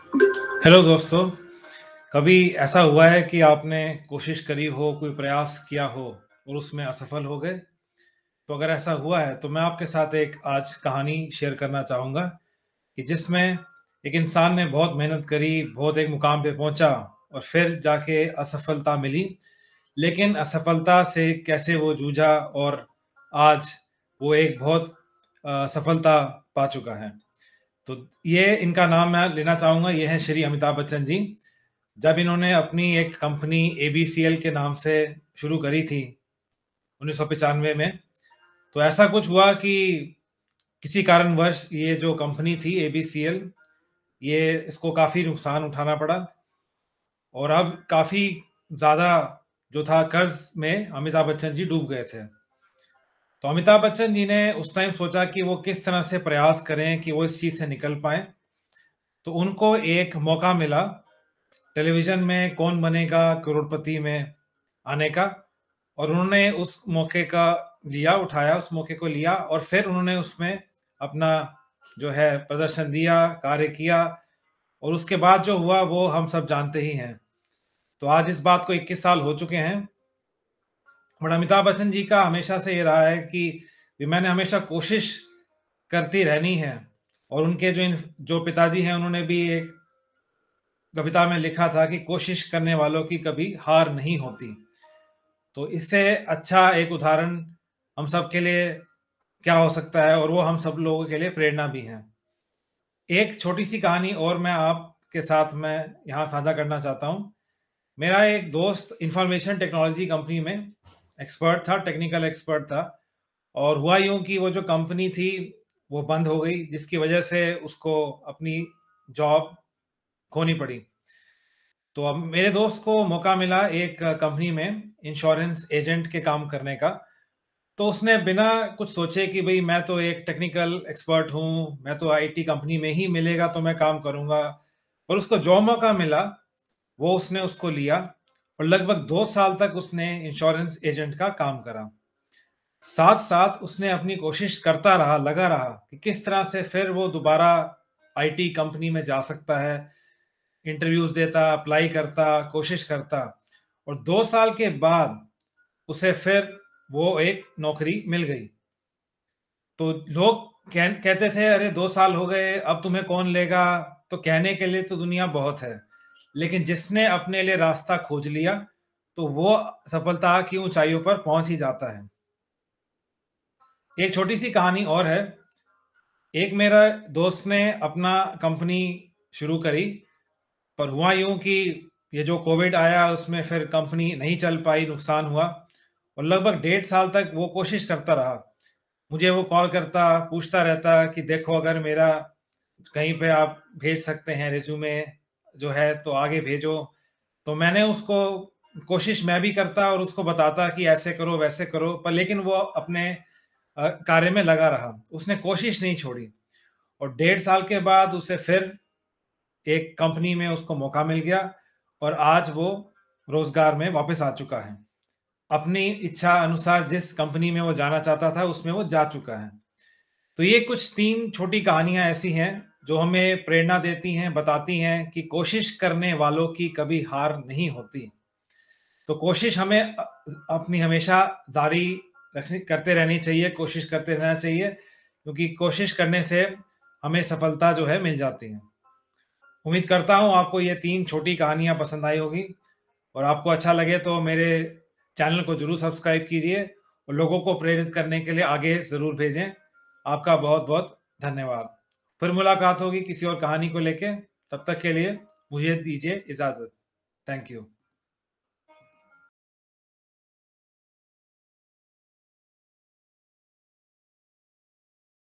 Hello दोस्तों, कभी ऐसा हुआ है कि आपने कोशिश करी हो, कोई प्रयास किया हो और उसमें असफल हो गए? तो अगर ऐसा हुआ है तो मैं आपके साथ एक आज कहानी शेयर करना चाहूँगा कि जिसमें एक इंसान ने बहुत मेहनत करी, बहुत एक मुकाम पे पहुँचा और फिर जाके असफलता मिली। लेकिन असफलता से कैसे वो जूझा और आज वो एक बहुत सफलता पा चुका है। तो ये इनका नाम मैं लेना चाहूँगा, ये हैं श्री अमिताभ बच्चन जी। जब इन्होंने अपनी एक कंपनी एबीसीएल के नाम से शुरू करी थी 1995 में, तो ऐसा कुछ हुआ कि किसी कारणवश ये जो कंपनी थी एबीसीएल, ये इसको काफ़ी नुकसान उठाना पड़ा और अब काफ़ी ज़्यादा जो था कर्ज़ में अमिताभ बच्चन जी डूब गए थे। तो अमिताभ बच्चन जी ने उस टाइम सोचा कि वो किस तरह से प्रयास करें कि वो इस चीज़ से निकल पाएँ। तो उनको एक मौका मिला टेलीविज़न में कौन बनेगा करोड़पति में आने का और उन्होंने उस मौके का उठाया उस मौके को लिया और फिर उन्होंने उसमें अपना जो है प्रदर्शन दिया, कार्य किया और उसके बाद जो हुआ वो हम सब जानते ही हैं। तो आज इस बात को 21 साल हो चुके हैं और अमिताभ बच्चन जी का हमेशा से ये रहा है कि मैंने हमेशा कोशिश करती रहनी है और उनके जो पिताजी हैं उन्होंने भी एक कविता में लिखा था कि कोशिश करने वालों की कभी हार नहीं होती। तो इससे अच्छा एक उदाहरण हम सब के लिए क्या हो सकता है और वो हम सब लोगों के लिए प्रेरणा भी है। एक छोटी-सी कहानी और मैं आपके साथ मैं यहाँ साझा करना चाहता हूँ। मेरा एक दोस्त इन्फॉर्मेशन टेक्नोलॉजी कंपनी में एक्सपर्ट था, टेक्निकल एक्सपर्ट था और हुआ यूँ कि वो जो कंपनी थी, वो बंद हो गई जिसकी वजह से उसको अपनी जॉब खोनी पड़ी। तो अब मेरे दोस्त को मौका मिला एक कंपनी में इंश्योरेंस एजेंट के काम करने का। तो उसने बिना कुछ सोचे कि भई मैं तो एक टेक्निकल एक्सपर्ट हूँ, मैं तो आईटी कंपनी में ही मिलेगा तो मैं काम करूँगा। और उसको जो मौका मिला, वो उसने उसको लिया और लगभग 2 साल तक उसने इंश्योरेंस एजेंट का काम करा। साथ-साथ उसने अपनी कोशिश करता रहा, लगा रहा कि किस तरह से फिर वो दोबारा आईटी कंपनी में जा सकता है। इंटरव्यूज़ देता, अप्लाई करता, कोशिश करता और 2 साल के बाद उसे फिर वो एक नौकरी मिल गई। तो लोग कहते थे, "अरे 2 साल हो गए, अब तुम्हें कौन लेगा?" तो कहने के लिए तो दुनिया बहुत है, लेकिन जिसने अपने लिए रास्ता खोज लिया, तो वो सफलता की ऊँचाइयों पर पहुँच ही जाता है। एक छोटी-सी कहानी और है। एक मेरा दोस्त ने अपना कंपनी शुरू करी, पर हुआ यूँ कि ये जो कोविड आया उसमें फिर कंपनी नहीं चल पाई, नुकसान हुआ और लगभग 1.5 साल तक वो कोशिश करता रहा। मुझे वो कॉल करता, पूछता रहता कि देखो अगर मेरा कहीं पे आप भेज सकते हैं रिज़्यूमे जो है तो आगे भेजो। तो मैंने उसको कोशिश मैं भी करता और उसको बताता कि ऐसे करो, वैसे करो, पर लेकिन वो अपने कार्य में लगा रहा। उसने कोशिश नहीं छोड़ी और 1.5 साल के बाद उसे फिर एक कंपनी में उसको मौका मिल गया और आज वो रोज़गार में वापस आ चुका है। अपनी इच्छा अनुसार जिस कंपनी में वो जाना चाहता था, उसमें वो जा चुका है। तो ये कुछ 3 छोटी कहानियाँ ऐसी हैं, जो हमें प्रेरणा देती हैं, बताती हैं कि कोशिश करने वालों की कभी हार नहीं होती। तो कोशिश हमें अपनी हमेशा जारी रखनी करते रहनी चाहिए, कोशिश करते रहना चाहिए, क्योंकि कोशिश करने से हमें सफलता जो है मिल जाती है। उम्मीद करता हूँ आपको ये 3 छोटी कहानियाँ पसंद आई होगी और आपको अच्छा लगे तो मेरे चैनल को ज़रूर सब्सक्राइब कीजिए और लोगों को प्रेरित करने के लिए आगे ज़रूर भेजें। आपका बहुत-बहुत धन्यवाद। फिर मुलाकात होगी किसी और कहानी को लेके, तब तक के लिए मुझे दीजिए इजाज़त। Thank you.